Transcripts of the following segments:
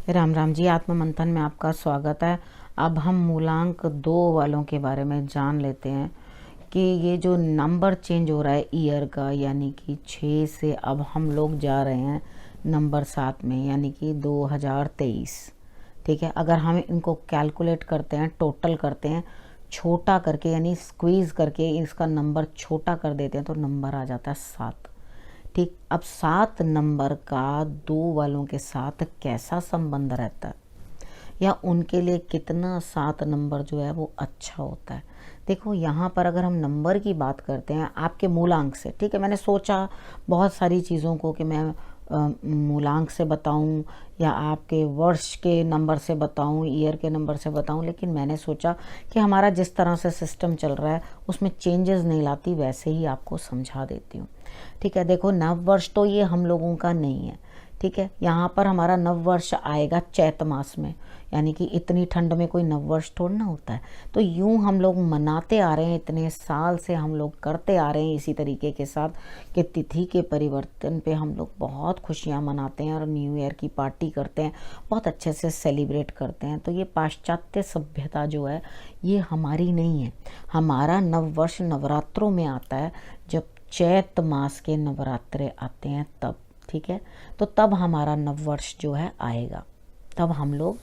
राम राम जी। आत्म मंथन में आपका स्वागत है। अब हम मूलांक 2 वालों के बारे में जान लेते हैं कि ये जो नंबर चेंज हो रहा है ईयर का, यानी कि 6 से अब हम लोग जा रहे हैं नंबर 7 में, यानी कि 2023। ठीक है, अगर हम इनको कैलकुलेट करते हैं, टोटल करते हैं, छोटा करके यानी स्क्वीज़ करके इसका नंबर छोटा कर देते हैं तो नंबर आ जाता है 7। ठीक, अब 7 नंबर का 2 वालों के साथ कैसा संबंध रहता है, या उनके लिए कितना 7 नंबर जो है वो अच्छा होता है। देखो, यहाँ पर अगर हम नंबर की बात करते हैं आपके मूलांक से, ठीक है, मैंने सोचा बहुत सारी चीज़ों को कि मैं मूलांक से बताऊं या आपके वर्ष के नंबर से बताऊं, ईयर के नंबर से बताऊं, लेकिन मैंने सोचा कि हमारा जिस तरह से सिस्टम चल रहा है उसमें चेंजेस नहीं लाती, वैसे ही आपको समझा देती हूँ। ठीक है, देखो, नव वर्ष तो ये हम लोगों का नहीं है। ठीक है, यहाँ पर हमारा नव वर्ष आएगा चैत मास में, यानी कि इतनी ठंड में कोई नव वर्ष थोड़ा ना होता है। तो यूं हम लोग मनाते आ रहे हैं, इतने साल से हम लोग करते आ रहे हैं इसी तरीके के साथ कि तिथि के परिवर्तन पे हम लोग बहुत खुशियाँ मनाते हैं और न्यू ईयर की पार्टी करते हैं, बहुत अच्छे से सेलिब्रेट करते हैं। तो ये पाश्चात्य सभ्यता जो है ये हमारी नहीं है। हमारा नव वर्ष नवरात्रों में आता है, जब चैत मास के नवरात्रे आते हैं तब। ठीक है, तो तब हमारा नववर्ष जो है आएगा। तब हम लोग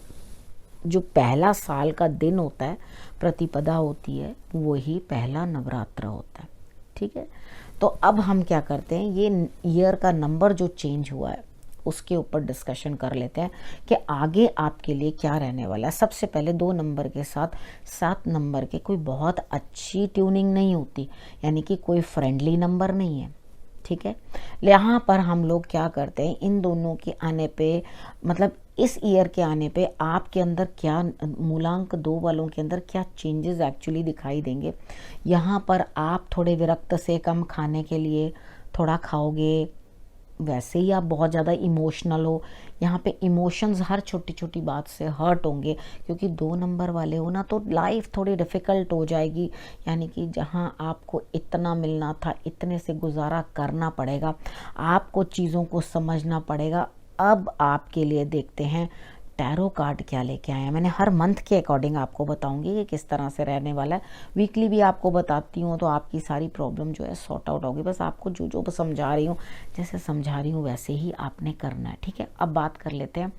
जो पहला साल का दिन होता है, प्रतिपदा होती है, वही पहला नवरात्र होता है। ठीक है, तो अब हम क्या करते हैं, ये ईयर का नंबर जो चेंज हुआ है उसके ऊपर डिस्कशन कर लेते हैं कि आगे आपके लिए क्या रहने वाला है। सबसे पहले 2 नंबर के साथ 7 नंबर के कोई बहुत अच्छी ट्यूनिंग नहीं होती, यानी कि कोई फ्रेंडली नंबर नहीं है। ठीक है, यहाँ पर हम लोग क्या करते हैं, इन दोनों के आने पे, मतलब इस ईयर के आने पे आपके अंदर क्या, मूलांक 2 वालों के अंदर क्या चेंजेस एक्चुअली दिखाई देंगे। यहाँ पर आप थोड़े विरक्त से कम खाने के लिए थोड़ा खाओगे, वैसे ही आप बहुत ज़्यादा इमोशनल हो, यहाँ पे इमोशंस हर छोटी छोटी बात से हर्ट होंगे, क्योंकि 2 नंबर वाले हो ना, तो लाइफ थोड़ी डिफ़िकल्ट हो जाएगी। यानी कि जहाँ आपको इतना मिलना था, इतने से गुजारा करना पड़ेगा, आपको चीज़ों को समझना पड़ेगा। अब आपके लिए देखते हैं टैरो कार्ड क्या लेके आए हैं। मैंने हर मंथ के अकॉर्डिंग आपको बताऊंगी कि किस तरह से रहने वाला है। वीकली भी आपको बताती हूँ तो आपकी सारी प्रॉब्लम जो है सॉर्ट आउट होगी। बस आपको जो जो समझा रही हूँ, जैसे समझा रही हूँ वैसे ही आपने करना है। ठीक है, अब बात कर लेते हैं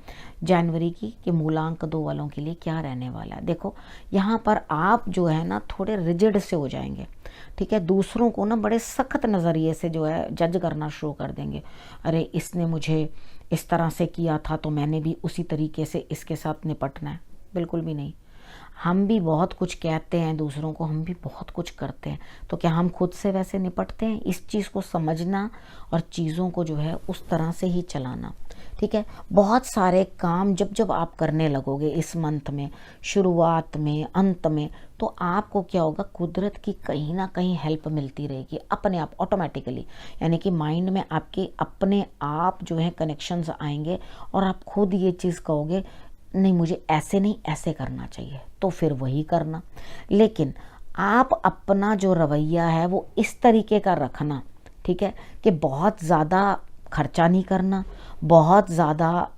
जनवरी की कि मूलांक 2 वालों के लिए क्या रहने वाला है। देखो, यहाँ पर आप जो है ना थोड़े रिजिड से हो जाएंगे। ठीक है, दूसरों को ना बड़े सख्त नज़रिए से जो है जज करना शुरू कर देंगे। अरे, इसने मुझे इस तरह से किया था तो मैंने भी उसी तरीके से इसके साथ निपटना है। बिल्कुल भी नहीं। हम भी बहुत कुछ कहते हैं दूसरों को, हम भी बहुत कुछ करते हैं, तो क्या हम खुद से वैसे निपटते हैं? इस चीज़ को समझना और चीज़ों को जो है उस तरह से ही चलाना। ठीक है, बहुत सारे काम जब जब आप करने लगोगे इस मंथ में, शुरुआत में, अंत में, तो आपको क्या होगा, कुदरत की कहीं ना कहीं हेल्प मिलती रहेगी अपने आप, ऑटोमेटिकली। यानी कि माइंड में आपके अपने आप जो है कनेक्शंस आएंगे और आप खुद ये चीज़ कहोगे, नहीं मुझे ऐसे नहीं ऐसे करना चाहिए, तो फिर वही करना। लेकिन आप अपना जो रवैया है वो इस तरीके का रखना, ठीक है, कि बहुत ज़्यादा खर्चा नहीं करना, बहुत ज़्यादा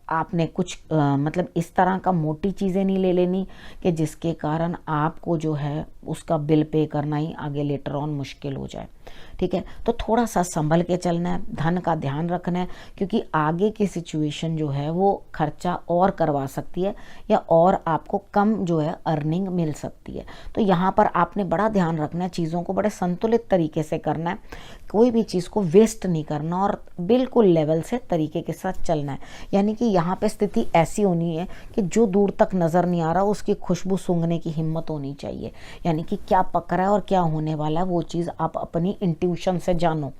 आपने कुछ मतलब इस तरह का मोटी चीज़ें नहीं ले लेनी कि जिसके कारण आपको जो है उसका बिल पे करना ही आगे लेटर ऑन मुश्किल हो जाए। ठीक है, तो थोड़ा सा संभल के चलना है, धन का ध्यान रखना है, क्योंकि आगे की सिचुएशन जो है वो खर्चा और करवा सकती है या और आपको कम जो है अर्निंग मिल सकती है। तो यहाँ पर आपने बड़ा ध्यान रखना है, चीज़ों को बड़े संतुलित तरीके से करना है, कोई भी चीज़ को वेस्ट नहीं करना और बिल्कुल लेवल से तरीके के साथ चलना है। यानी कि यहाँ पे स्थिति ऐसी होनी है कि जो दूर तक नज़र नहीं आ रहा उसकी खुशबू सूंघने की हिम्मत होनी चाहिए। यानी कि क्या पक रहा है और क्या होने वाला है वो चीज़ आप अपनी इंट्यूशन से जानो।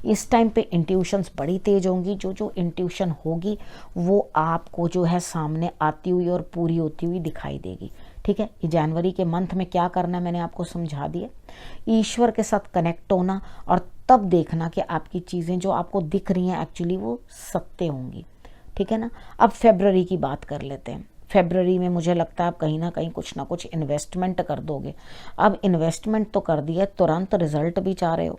इस टाइम पे इंट्यूशंस बड़ी तेज होंगी, जो जो इंट्यूशन होगी वो आपको जो है सामने आती हुई और पूरी होती हुई दिखाई देगी। ठीक है, ये जनवरी के मंथ में क्या करना है मैंने आपको समझा दिया। ईश्वर के साथ कनेक्ट होना और तब देखना कि आपकी चीज़ें जो आपको दिख रही हैं एक्चुअली वो सत्य होंगी। ठीक है ना। अब फेब्रुअरी की बात कर लेते हैं। फेब्रुअरी में मुझे लगता है आप कहीं ना कुछ इन्वेस्टमेंट कर दोगे। अब इन्वेस्टमेंट तो कर दिया, तुरंत रिजल्ट भी चाह रहे हो,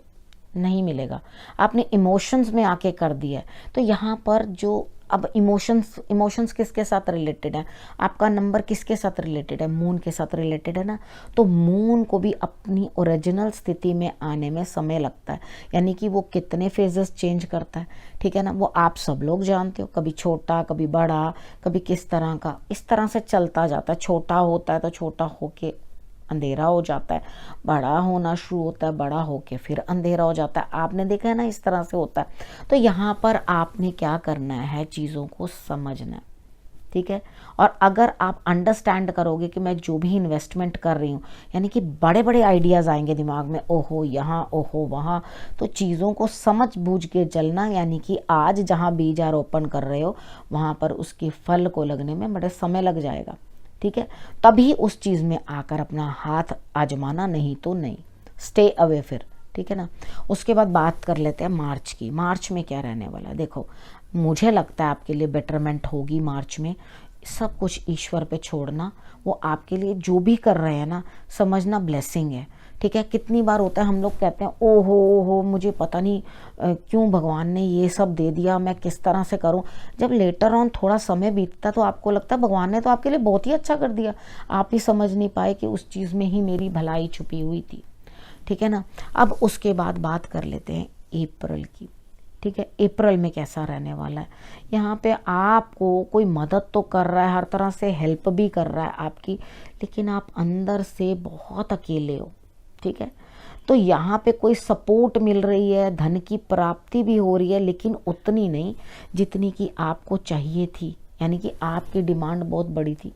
नहीं मिलेगा। आपने इमोशंस में आके कर दिया है, तो यहाँ पर जो अब इमोशंस किसके साथ रिलेटेड है, आपका नंबर किसके साथ रिलेटेड है, मून के साथ रिलेटेड है ना। तो मून को भी अपनी ओरिजिनल स्थिति में आने में समय लगता है, यानी कि वो कितने फेजेस चेंज करता है, ठीक है ना। वो आप सब लोग जानते हो, कभी छोटा कभी बड़ा, कभी किस तरह का, इस तरह से चलता जाता है। छोटा होता है तो छोटा होके अंधेरा हो जाता है, बड़ा होना शुरू होता है, बड़ा होके फिर अंधेरा हो जाता है। आपने देखा है ना, इस तरह से होता है। तो यहाँ पर आपने क्या करना है, चीज़ों को समझना है, ठीक है। और अगर आप अंडरस्टैंड करोगे कि मैं जो भी इन्वेस्टमेंट कर रही हूँ, यानी कि बड़े बड़े आइडियाज़ आएंगे दिमाग में, ओहो यहाँ ओहो वहाँ, तो चीज़ों को समझ बूझ के चलना, यानी कि आज जहाँ बीज आरोपण कर रहे हो वहाँ पर उसके फल को लगने में बड़े समय लग जाएगा, ठीक है। तभी उस चीज़ में आकर अपना हाथ आजमाना, नहीं तो नहीं, स्टे अवे फिर, ठीक है ना। उसके बाद बात कर लेते हैं मार्च की। मार्च में क्या रहने वाला है, देखो मुझे लगता है आपके लिए बेटरमेंट होगी मार्च में। सब कुछ ईश्वर पे छोड़ना, वो आपके लिए जो भी कर रहे हैं ना, समझना ब्लेसिंग है, ठीक है। कितनी बार होता है हम लोग कहते हैं ओहो मुझे पता नहीं क्यों भगवान ने ये सब दे दिया, मैं किस तरह से करूं। जब लेटर ऑन थोड़ा समय बीतता तो आपको लगता है भगवान ने तो आपके लिए बहुत ही अच्छा कर दिया, आप ही समझ नहीं पाए कि उस चीज़ में ही मेरी भलाई छुपी हुई थी, ठीक है ना। अब उसके बाद बात कर लेते हैं अप्रैल की, ठीक है। अप्रैल में कैसा रहने वाला है, यहाँ पे आपको कोई मदद तो कर रहा है, हर तरह से हेल्प भी कर रहा है आपकी, लेकिन आप अंदर से बहुत अकेले हो, ठीक है। तो यहाँ पे कोई सपोर्ट मिल रही है, धन की प्राप्ति भी हो रही है, लेकिन उतनी नहीं जितनी कि आपको चाहिए थी, यानी कि आपकी डिमांड बहुत बड़ी थी,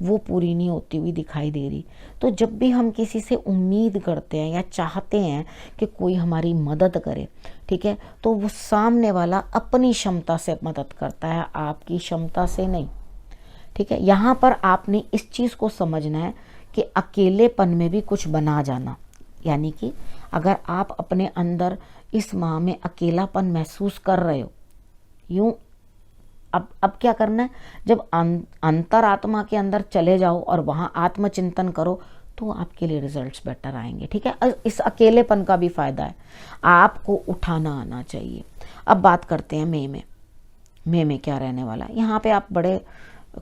वो पूरी नहीं होती हुई दिखाई दे रही। तो जब भी हम किसी से उम्मीद करते हैं या चाहते हैं कि कोई हमारी मदद करे, ठीक है, तो वो सामने वाला अपनी क्षमता से मदद करता है, आपकी क्षमता से नहीं, ठीक है। यहाँ पर आपने इस चीज़ को समझना है कि अकेलेपन में भी कुछ बना जाना, यानी कि अगर आप अपने अंदर इस माह में अकेलापन महसूस कर रहे हो, यूं अब क्या करना है, जब अंतरात्मा के अंदर चले जाओ और वहाँ आत्मचिंतन करो तो आपके लिए रिजल्ट्स बेटर आएंगे, ठीक है। इस अकेलेपन का भी फायदा है, आपको उठाना आना चाहिए। अब बात करते हैं मई में क्या रहने वाला है। यहाँ पे आप बड़े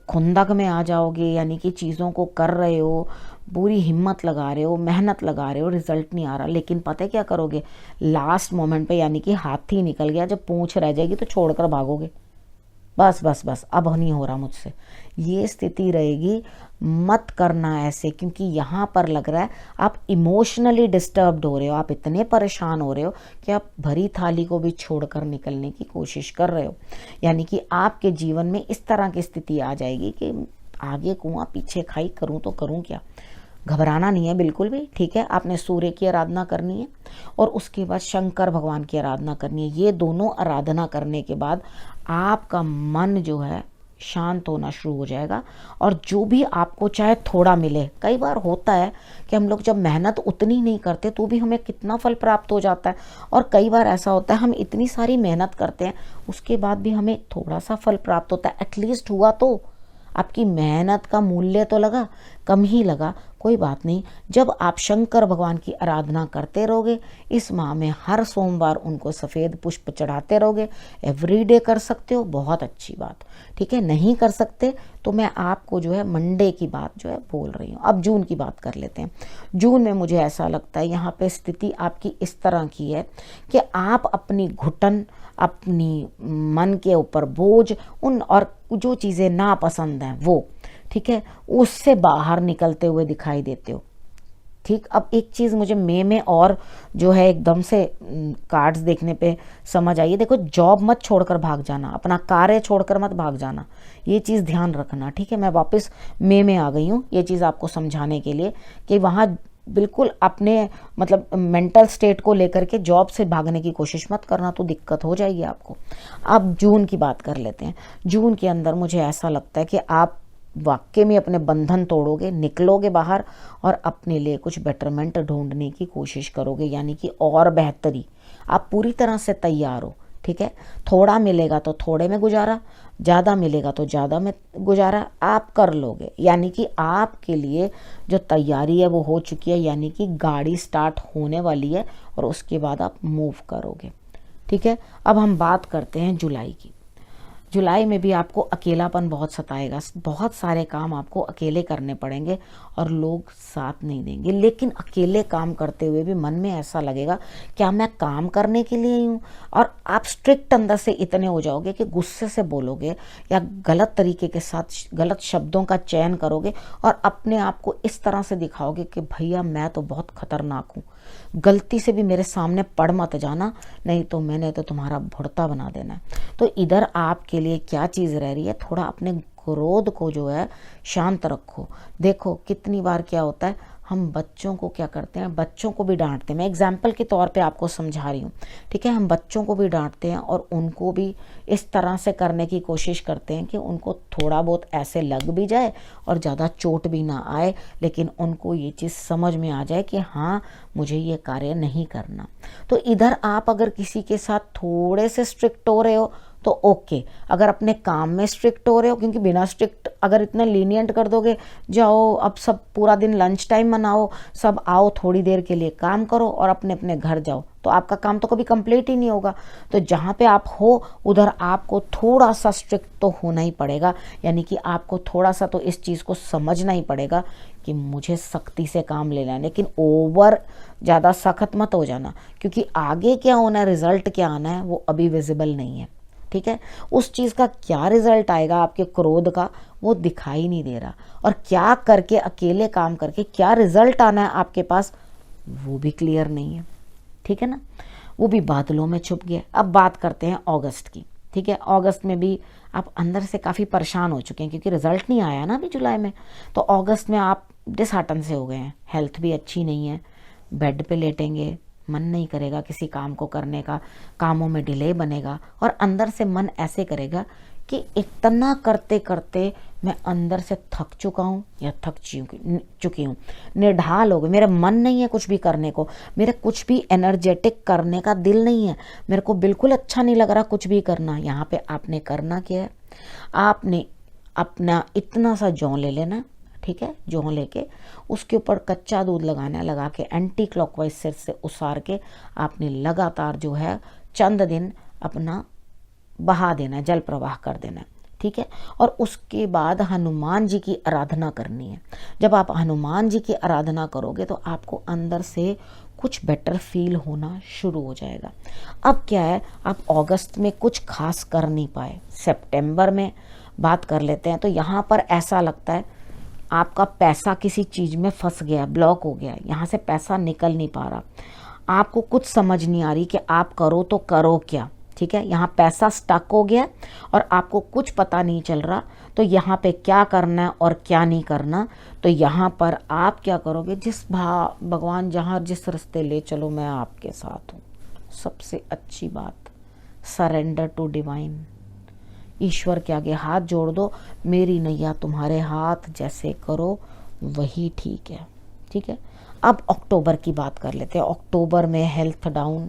खुंदक में आ जाओगे, यानी कि चीज़ों को कर रहे हो, पूरी हिम्मत लगा रहे हो, मेहनत लगा रहे हो, रिजल्ट नहीं आ रहा, लेकिन पता है क्या करोगे, लास्ट मोमेंट पे, यानी कि हाथ ही निकल गया, जब पूंछ रह जाएगी तो छोड़कर भागोगे, बस अब नहीं हो रहा मुझसे, ये स्थिति रहेगी। मत करना ऐसे, क्योंकि यहाँ पर लग रहा है आप इमोशनली डिस्टर्ब्ड हो रहे हो, आप इतने परेशान हो रहे हो कि आप भरी थाली को भी छोड़कर निकलने की कोशिश कर रहे हो, यानी कि आपके जीवन में इस तरह की स्थिति आ जाएगी कि आगे कुआं पीछे खाई, करूँ तो करूँ क्या। घबराना नहीं है बिल्कुल भी, ठीक है। आपने सूर्य की आराधना करनी है और उसके बाद शंकर भगवान की आराधना करनी है। ये दोनों आराधना करने के बाद आपका मन जो है शांत होना शुरू हो जाएगा, और जो भी आपको चाहे थोड़ा मिले, कई बार होता है कि हम लोग जब मेहनत उतनी नहीं करते तो भी हमें कितना फल प्राप्त हो जाता है, और कई बार ऐसा होता है हम इतनी सारी मेहनत करते हैं उसके बाद भी हमें थोड़ा सा फल प्राप्त होता है, एटलीस्ट हुआ तो आपकी मेहनत का मूल्य तो लगा, कम ही लगा, कोई बात नहीं। जब आप शंकर भगवान की आराधना करते रहोगे, इस माह में हर सोमवार उनको सफ़ेद पुष्प चढ़ाते रहोगे, एवरीडे कर सकते हो, बहुत अच्छी बात, ठीक है। नहीं कर सकते तो मैं आपको जो है मंडे की बात जो है बोल रही हूँ। अब जून की बात कर लेते हैं। जून में मुझे ऐसा लगता है यहाँ पे स्थिति आपकी इस तरह की है कि आप अपनी घुटन, अपनी मन के ऊपर बोझ, उन और जो चीज़ें नापसंद हैं वो, ठीक है, उससे बाहर निकलते हुए दिखाई देते हो, ठीक। अब एक चीज़ मुझे मई में और जो है एकदम से कार्ड्स देखने पे समझ आई है, देखो जॉब मत छोड़कर भाग जाना, अपना कार्य छोड़कर मत भाग जाना, ये चीज़ ध्यान रखना, ठीक है। मैं वापस मई में आ गई हूँ ये चीज़ आपको समझाने के लिए कि वहाँ बिल्कुल अपने मतलब मेंटल स्टेट को लेकर के जॉब से भागने की कोशिश मत करना, तो दिक्कत हो जाएगी आपको। अब जून की बात कर लेते हैं। जून के अंदर मुझे ऐसा लगता है कि आप वाकई में अपने बंधन तोड़ोगे, निकलोगे बाहर और अपने लिए कुछ बेटरमेंट ढूंढने की कोशिश करोगे, यानी कि और बेहतरी। आप पूरी तरह से तैयार हो, ठीक है। थोड़ा मिलेगा तो थोड़े में गुजारा, ज़्यादा मिलेगा तो ज़्यादा में गुजारा आप कर लोगे, यानी कि आपके लिए जो तैयारी है वो हो चुकी है, यानी कि गाड़ी स्टार्ट होने वाली है और उसके बाद आप मूव करोगे, ठीक है। अब हम बात करते हैं जुलाई की। जुलाई में भी आपको अकेलापन बहुत सताएगा, बहुत सारे काम आपको अकेले करने पड़ेंगे और लोग साथ नहीं देंगे। लेकिन अकेले काम करते हुए भी मन में ऐसा लगेगा क्या मैं काम करने के लिए ही हूँ, और आप स्ट्रिक्ट अंदर से इतने हो जाओगे कि गुस्से से बोलोगे या गलत तरीके के साथ गलत शब्दों का चयन करोगे और अपने आप को इस तरह से दिखाओगे कि भैया मैं तो बहुत खतरनाक हूँ, गलती से भी मेरे सामने पड़ मत जाना, नहीं तो मैंने तो तुम्हारा भुड़ता बना देना है। तो इधर आपके लिए क्या चीज़ रह रही है, थोड़ा अपने क्रोध को जो है शांत रखो। देखो कितनी बार क्या होता है, हम बच्चों को क्या करते हैं, बच्चों को भी डांटते हैं। मैं एग्जाम्पल के तौर पे आपको समझा रही हूँ, ठीक है। हम बच्चों को भी डांटते हैं और उनको भी इस तरह से करने की कोशिश करते हैं कि उनको थोड़ा बहुत ऐसे लग भी जाए और ज़्यादा चोट भी ना आए, लेकिन उनको ये चीज़ समझ में आ जाए कि हाँ मुझे ये कार्य नहीं करना। तो इधर आप अगर किसी के साथ थोड़े से स्ट्रिक्ट हो रहे हो तो ओके, अगर अपने काम में स्ट्रिक्ट हो रहे हो, क्योंकि बिना स्ट्रिक्ट अगर इतना लीनियंट कर दोगे, जाओ अब सब पूरा दिन लंच टाइम मनाओ, सब आओ थोड़ी देर के लिए काम करो और अपने अपने घर जाओ, तो आपका काम तो कभी कंप्लीट ही नहीं होगा। तो जहाँ पे आप हो उधर आपको थोड़ा सा स्ट्रिक्ट तो होना ही पड़ेगा, यानी कि आपको थोड़ा सा तो इस चीज़ को समझना ही पड़ेगा कि मुझे सख्ती से काम लेना है, लेकिन ओवर ज़्यादा सख्त मत हो जाना, क्योंकि आगे क्या होना है, रिजल्ट क्या आना है वो अभी विजिबल नहीं है, ठीक है। उस चीज़ का क्या रिजल्ट आएगा आपके क्रोध का वो दिखाई नहीं दे रहा, और क्या करके अकेले काम करके क्या रिजल्ट आना है आपके पास वो भी क्लियर नहीं है, ठीक है ना। वो भी बादलों में छुप गया। अब बात करते हैं अगस्त की, ठीक है। अगस्त में भी आप अंदर से काफ़ी परेशान हो चुके हैं क्योंकि रिजल्ट नहीं आया ना अभी जुलाई में। तो अगस्त में आप डिसहार्टन से हो गए हैं, हेल्थ भी अच्छी नहीं है, बेड पे लेटेंगे, मन नहीं करेगा किसी काम को करने का, कामों में डिले बनेगा और अंदर से मन ऐसे करेगा कि इतना करते करते मैं अंदर से थक चुका हूँ या थक चुकी हूँ, निढाल हो गई, मेरा मन नहीं है कुछ भी करने को, मेरे कुछ भी एनर्जेटिक करने का दिल नहीं है, मेरे को बिल्कुल अच्छा नहीं लग रहा कुछ भी करना। यहाँ पे आपने करना क्या है, आपने अपना इतना सा जौ ले लेना, ठीक है। जौ लेके उसके ऊपर कच्चा दूध लगाना, लगा के एंटी क्लॉकवाइज सिर से उसार के आपने लगातार जो है चंद दिन अपना बहा देना, जल प्रवाह कर देना, ठीक है। और उसके बाद हनुमान जी की आराधना करनी है। जब आप हनुमान जी की आराधना करोगे तो आपको अंदर से कुछ बेटर फील होना शुरू हो जाएगा। अब क्या है, आप अगस्त में कुछ खास कर नहीं पाए, सितंबर में बात कर लेते हैं। तो यहाँ पर ऐसा लगता है आपका पैसा किसी चीज़ में फंस गया, ब्लॉक हो गया, यहाँ से पैसा निकल नहीं पा रहा, आपको कुछ समझ नहीं आ रही कि आप करो तो करो क्या, ठीक है। यहाँ पैसा स्टक हो गया और आपको कुछ पता नहीं चल रहा, तो यहाँ पे क्या करना है और क्या नहीं करना। तो यहाँ पर आप क्या करोगे, भगवान जहाँ जिस रास्ते ले चलो मैं आपके साथ हूँ। सबसे अच्छी बात, सरेंडर टू डिवाइन, ईश्वर के आगे हाथ जोड़ दो, मेरी नैया तुम्हारे हाथ, जैसे करो वही ठीक है, ठीक है। अब अक्टूबर की बात कर लेते हैं। अक्टूबर में हेल्थ डाउन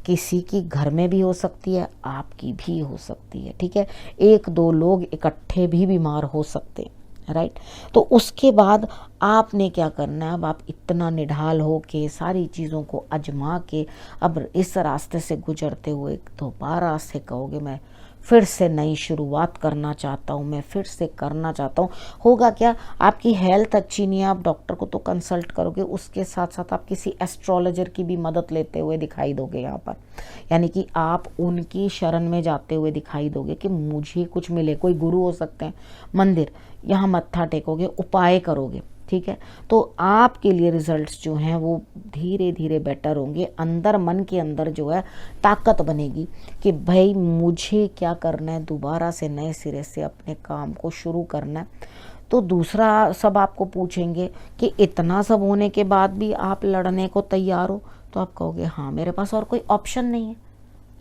किसी की घर में भी हो सकती है, आपकी भी हो सकती है, ठीक है। एक दो लोग इकट्ठे भी बीमार हो सकते हैं, राइट। तो उसके बाद आपने क्या करना है, अब आप इतना निढाल हो के सारी चीज़ों को आजमा के अब इस रास्ते से गुजरते हुए दोबारा से कहोगे मैं फिर से नई शुरुआत करना चाहता हूँ, मैं फिर से करना चाहता हूँ। होगा क्या, आपकी हेल्थ अच्छी नहीं है, आप डॉक्टर को तो कंसल्ट करोगे, उसके साथ साथ आप किसी एस्ट्रोलॉजर की भी मदद लेते हुए दिखाई दोगे यहाँ पर, यानी कि आप उनकी शरण में जाते हुए दिखाई दोगे कि मुझे कुछ मिले। कोई गुरु हो सकते हैं, मंदिर, यहाँ मत्था टेकोगे, उपाय करोगे, ठीक है। तो आपके लिए रिजल्ट्स जो हैं वो धीरे धीरे बेटर होंगे। अंदर मन के अंदर जो है ताकत बनेगी कि भाई मुझे क्या करना है, दोबारा से नए सिरे से अपने काम को शुरू करना है। तो दूसरा सब आपको पूछेंगे कि इतना सब होने के बाद भी आप लड़ने को तैयार हो, तो आप कहोगे हाँ मेरे पास और कोई ऑप्शन नहीं है।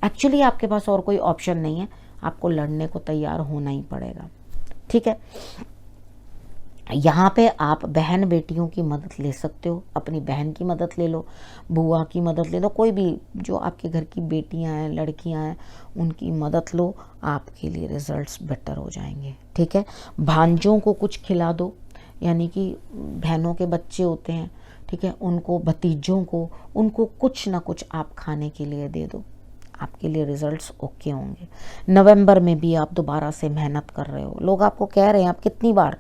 एक्चुअली आपके पास और कोई ऑप्शन नहीं है, आपको लड़ने को तैयार होना ही पड़ेगा, ठीक है। यहाँ पे आप बहन बेटियों की मदद ले सकते हो, अपनी बहन की मदद ले लो, बुआ की मदद ले लो, कोई भी जो आपके घर की बेटियाँ हैं, लड़कियाँ हैं, उनकी मदद लो, आपके लिए रिजल्ट्स बेटर हो जाएंगे, ठीक है। भांजों को कुछ खिला दो, यानी कि बहनों के बच्चे होते हैं, ठीक है, उनको, भतीजों को, उनको कुछ ना कुछ आप खाने के लिए दे दो, आपके लिए रिजल्ट्स ओके होंगे। नवंबर में भी आप दोबारा से मेहनत कर रहे हो, लोग आपको कह रहे हैं आप कितनी बार,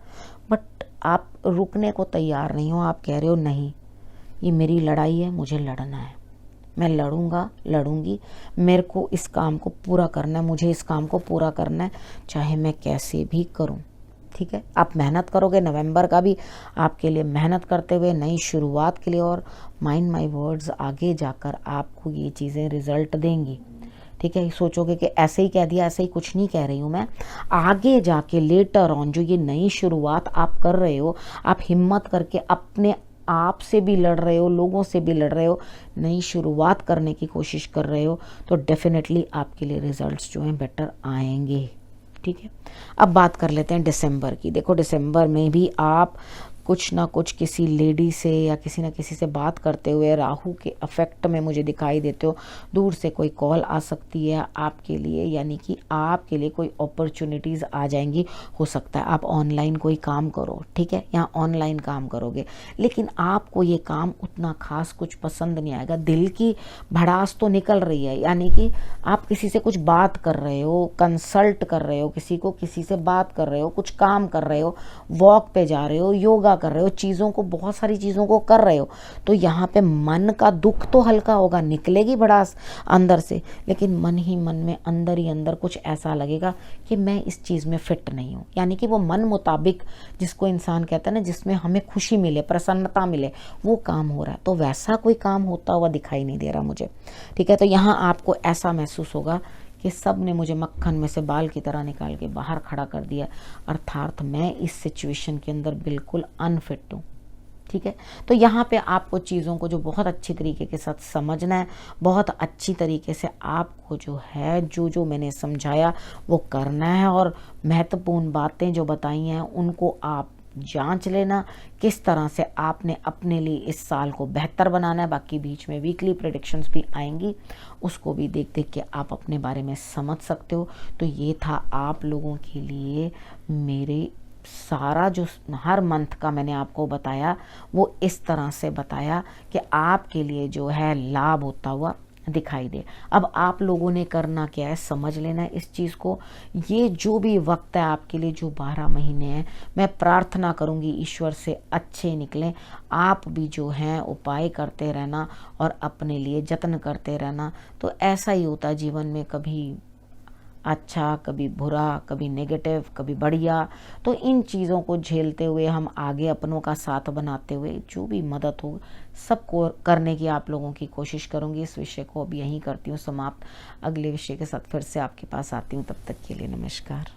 बट आप रुकने को तैयार नहीं हो। आप कह रहे हो नहीं, ये मेरी लड़ाई है, मुझे लड़ना है, मैं लड़ूंगा, लड़ूंगी, मेरे को इस काम को पूरा करना है, मुझे इस काम को पूरा करना है, चाहे मैं कैसे भी करूं। ठीक है, आप मेहनत करोगे। नवंबर का भी आपके लिए मेहनत करते हुए नई शुरुआत के लिए, और माइंड माय वर्ड्स, आगे जाकर आपको ये चीज़ें रिजल्ट देंगी। ठीक है, सोचोगे कि ऐसे ही कह दिया, ऐसे ही कुछ नहीं कह रही हूँ मैं। आगे जाके लेटर ऑन जो ये नई शुरुआत आप कर रहे हो, आप हिम्मत करके अपने आप से भी लड़ रहे हो, लोगों से भी लड़ रहे हो, नई शुरुआत करने की कोशिश कर रहे हो, तो डेफिनेटली आपके लिए रिजल्ट्स जो हैं बेटर आएंगे। ठीक है, अब बात कर लेते हैं दिसंबर की। देखो, दिसंबर में भी आप कुछ ना कुछ किसी लेडी से या किसी ना किसी से बात करते हुए राहु के अफेक्ट में मुझे दिखाई देते हो। दूर से कोई कॉल आ सकती है आपके लिए, यानी कि आपके लिए कोई अपॉर्चुनिटीज़ आ जाएंगी। हो सकता है आप ऑनलाइन कोई काम करो, ठीक है, यहाँ ऑनलाइन काम करोगे, लेकिन आपको ये काम उतना खास कुछ पसंद नहीं आएगा। दिल की भड़ास तो निकल रही है, यानी कि आप किसी से कुछ बात कर रहे हो, कंसल्ट कर रहे हो किसी को, किसी से बात कर रहे हो, कुछ काम कर रहे हो, वॉक पे जा रहे हो, योगा कर रहे हो, चीज़ों को, बहुत सारी चीज़ों को कर रहे हो, तो यहाँ पे मन का दुख तो हल्का होगा, निकलेगी भड़ास अंदर से, लेकिन मन ही मन में, अंदर ही अंदर कुछ ऐसा लगेगा कि मैं इस चीज़ में फिट नहीं हूँ। यानी कि वो मन मुताबिक, जिसको इंसान कहता है ना, जिसमें हमें खुशी मिले, प्रसन्नता मिले, वो काम हो रहा है, तो वैसा कोई काम होता हुआ दिखाई नहीं दे रहा मुझे। ठीक है, तो यहाँ आपको ऐसा महसूस होगा कि सब ने मुझे मक्खन में से बाल की तरह निकाल के बाहर खड़ा कर दिया, अर्थात मैं इस सिचुएशन के अंदर बिल्कुल अनफिट हूँ। ठीक है, तो यहाँ पे आपको चीज़ों को जो बहुत अच्छी तरीके के साथ समझना है, बहुत अच्छी तरीके से आपको जो है, जो जो मैंने समझाया वो करना है, और महत्वपूर्ण बातें जो बताई हैं उनको आप जांच लेना, किस तरह से आपने अपने लिए इस साल को बेहतर बनाना है। बाकी बीच में वीकली प्रेडिक्शंस भी आएंगी, उसको भी देख देख के आप अपने बारे में समझ सकते हो। तो ये था आप लोगों के लिए मेरे सारा जो हर मंथ का मैंने आपको बताया, वो इस तरह से बताया कि आपके लिए जो है लाभ होता हुआ दिखाई दे। अब आप लोगों ने करना क्या है, समझ लेना है इस चीज़ को। ये जो भी वक्त है आपके लिए, जो 12 महीने हैं, मैं प्रार्थना करूंगी ईश्वर से अच्छे निकलें। आप भी जो हैं उपाय करते रहना और अपने लिए जत्न करते रहना, तो ऐसा ही होता है जीवन में, कभी अच्छा, कभी बुरा, कभी नेगेटिव, कभी बढ़िया। तो इन चीज़ों को झेलते हुए हम आगे अपनों का साथ बनाते हुए जो भी मदद हो सबको करने की आप लोगों की कोशिश करूंगी। इस विषय को अब यहीं करती हूँ समाप्त। अगले विषय के साथ फिर से आपके पास आती हूँ, तब तक के लिए नमस्कार।